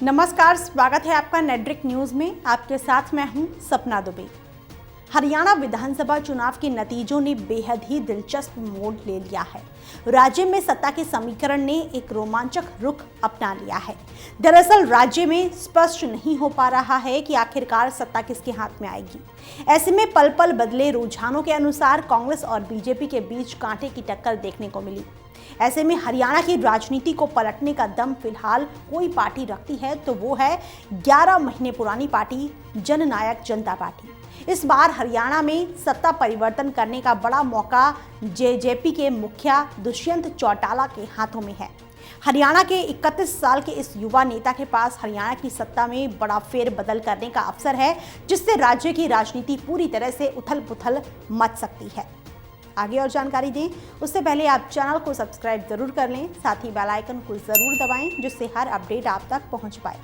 नमस्कार, स्वागत है आपका नेड्रिक न्यूज में। आपके साथ मैं हूं सपना दुबे। हरियाणा विधानसभा चुनाव के नतीजों ने बेहद ही दिलचस्प मोड़ ले लिया है। राज्य में सत्ता के समीकरण ने एक रोमांचक रुख अपना लिया है। दरअसल राज्य में स्पष्ट नहीं हो पा रहा है कि आखिरकार सत्ता किसके हाथ में आएगी। ऐसे में पल पल बदले रुझानों के अनुसार कांग्रेस और बीजेपी के बीच कांटे की टक्कर देखने को मिली। ऐसे में हरियाणा की राजनीति को पलटने का दम फिलहाल कोई पार्टी रखती है तो वो है 11 महीने पुरानी पार्टी जननायक जनता पार्टी। इस बार हरियाणा में सत्ता परिवर्तन करने का बड़ा मौका जेजेपी के मुखिया दुष्यंत चौटाला के हाथों में है। हरियाणा के 31 साल के इस युवा नेता के पास हरियाणा की सत्ता में बड़ा फेरबदल करने का अवसर है, जिससे राज्य की राजनीति पूरी तरह से उथल पुथल मच सकती है। आगे और जानकारी दें उससे पहले आप चैनल को सब्सक्राइब जरूर कर लें, साथ ही बेल आइकन को जरूर दबाएं जिससे हर अपडेट आप तक पहुंच पाए।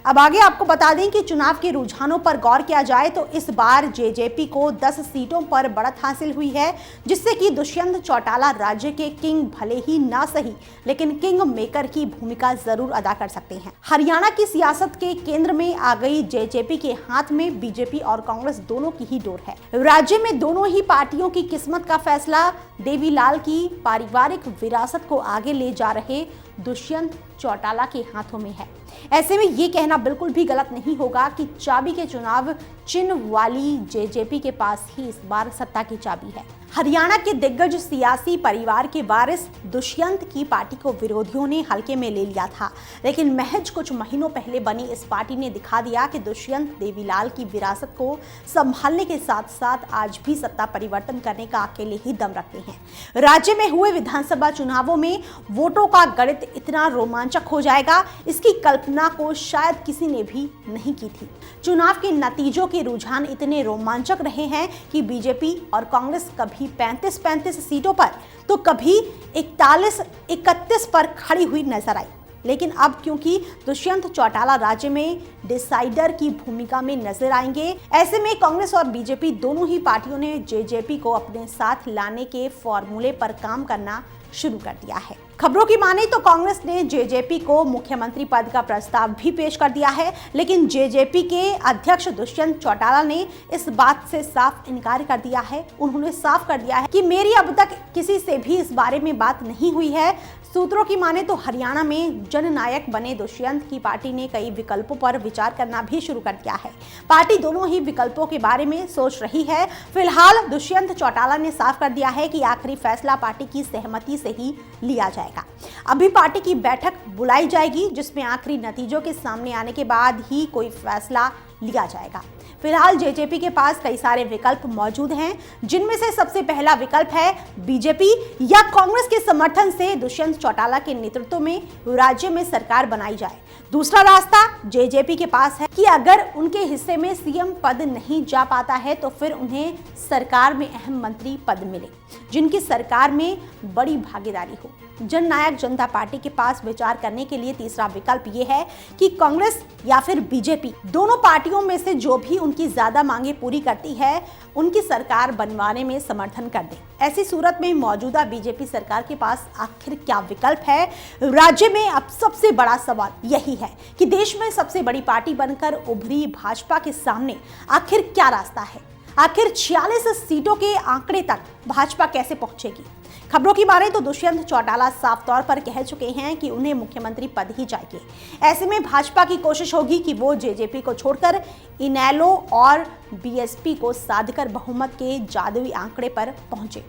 अब आगे आपको बता दें कि चुनाव के रुझानों पर गौर किया जाए तो इस बार जेजेपी को 10 सीटों पर बढ़त हासिल हुई है, जिससे कि दुष्यंत चौटाला राज्य के किंग भले ही ना सही लेकिन किंग मेकर की भूमिका जरूर अदा कर सकते हैं। हरियाणा की सियासत के केंद्र में आ गई जेजेपी के हाथ में बीजेपी और कांग्रेस दोनों की ही डोर है। राज्य में दोनों ही पार्टियों की किस्मत का फैसला देवीलाल की पारिवारिक विरासत को आगे ले जा रहे दुष्यंत चौटाला के हाथों में है। ऐसे में ये कहना बिल्कुल भी गलत नहीं होगा कि चाबी के चुनाव चिन्ह वाली जेजेपी के पास ही इस बार सत्ता की चाबी है। हरियाणा के दिग्गज सियासी परिवार के वारिस दुष्यंत की पार्टी को विरोधियों ने हल्के में ले लिया था, लेकिन महज कुछ महीनों पहले बनी इस पार्टी ने दिखा दिया कि दुष्यंत देवीलाल की विरासत को संभालने के साथ साथ आज भी सत्ता परिवर्तन करने का अकेले ही दम रखते हैं। राज्य में हुए विधानसभा चुनावों में वोटों का गणित इतना रोमांचक हो जाएगा, इसकी कल्पना को शायद किसी ने भी नहीं की थी। चुनाव के नतीजों के रुझान इतने रोमांचक रहे हैं कि बीजेपी और कांग्रेस कभी 35-35 सीटों पर तो कभी 41-31 पर खड़ी हुई नजर आई, लेकिन अब क्योंकि दुष्यंत चौटाला राज्य में डिसाइडर की भूमिका में नजर आएंगे, ऐसे में कांग्रेस और बीजेपी दोनों ही पार्टियों ने जेजेपी को अपने साथ लाने के फॉर्मूले पर काम करना शुरू कर दिया है। खबरों की माने तो कांग्रेस ने जेजेपी को मुख्यमंत्री पद का प्रस्ताव भी पेश कर दिया है, लेकिन जेजेपी के अध्यक्ष दुष्यंत चौटाला ने इस बात से साफ इनकार कर दिया है। उन्होंने साफ कर दिया है कि मेरी अब तक किसी से भी इस बारे में बात नहीं हुई है। सूत्रों की माने तो हरियाणा में जननायक बने दुष्यंत की पार्टी ने कई विकल्पों पर विचार करना भी शुरू कर दिया है। पार्टी दोनों ही विकल्पों के बारे में सोच रही है। फिलहाल दुष्यंत चौटाला ने साफ कर दिया है कि आखिरी फैसला पार्टी की सहमति से ही लिया जाएगा। अभी पार्टी की बैठक बुलाई जाएगी, जिसमें आखिरी नतीजों के सामने आने के बाद ही कोई फैसला लिया जाएगा। फिलहाल जेजेपी के पास कई सारे विकल्प मौजूद हैं, जिनमें से सबसे पहला विकल्प है बीजेपी या कांग्रेस के समर्थन से दुष्यंत चौटाला के नेतृत्व में राज्य में सरकार बनाई जाए। दूसरा रास्ता जेजेपी के पास है कि अगर उनके हिस्से में सीएम पद नहीं जा पाता है तो फिर उन्हें सरकार में अहम मंत्री पद मिले, जिनकी सरकार में बड़ी भागीदारी हो। जननायक जनता पार्टी के पास विचार करने के लिए तीसरा विकल्प ये है कि कांग्रेस या फिर बीजेपी दोनों पार्टियों में से जो भी उनकी ज्यादा मांगे पूरी करती है उनकी सरकार बनवाने में समर्थन कर दे। ऐसी सूरत में मौजूदा बीजेपी सरकार के पास आखिर क्या विकल्प है? राज्य में अब सबसे बड़ा सवाल यही है कि देश में सबसे बड़ी पार्टी बनकर उभरी भाजपा के सामने आखिर क्या रास्ता है? आखिर 46 सीटों के आंकड़े तक भाजपा कैसे पहुंचेगी? खबरों की माने तो दुष्यंत चौटाला साफ तौर पर कह चुके हैं कि उन्हें मुख्यमंत्री पद ही चाहिए। ऐसे में भाजपा की कोशिश होगी कि वो जेजेपी को छोड़कर इनेलो और बीएसपी को साधकर बहुमत के जादुई आंकड़े पर पहुंचे।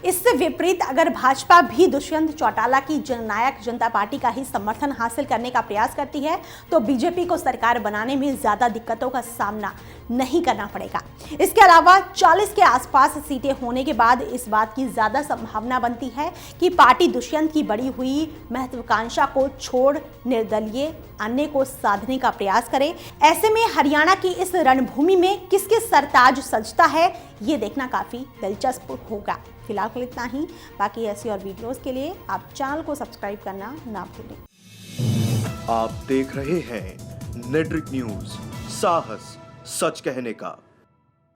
इससे विपरीत अगर भाजपा भी दुष्यंत चौटाला की जननायक जनता पार्टी का ही समर्थन हासिल करने का प्रयास करती है तो बीजेपी को सरकार बनाने में ज्यादा दिक्कतों का सामना नहीं करना पड़ेगा। इसके अलावा 40 के आसपास सीटें होने के बाद इस बात की ज्यादा संभावना बनती है कि पार्टी दुष्यंत की बढ़ी हुई महत्वाकांक्षा को छोड़ निर्दलीय अन्य को साधने का प्रयास करे। ऐसे में हरियाणा की इस रणभूमि में किसके सरताज सजता है, ये देखना काफी दिलचस्प होगा। फिलहाल के लिए इतना ही। बाकी ऐसी और वीडियोस के लिए आप चैनल को सब्सक्राइब करना ना भूलें। आप देख रहे हैं नेड्रिक न्यूज, साहस सच कहने का।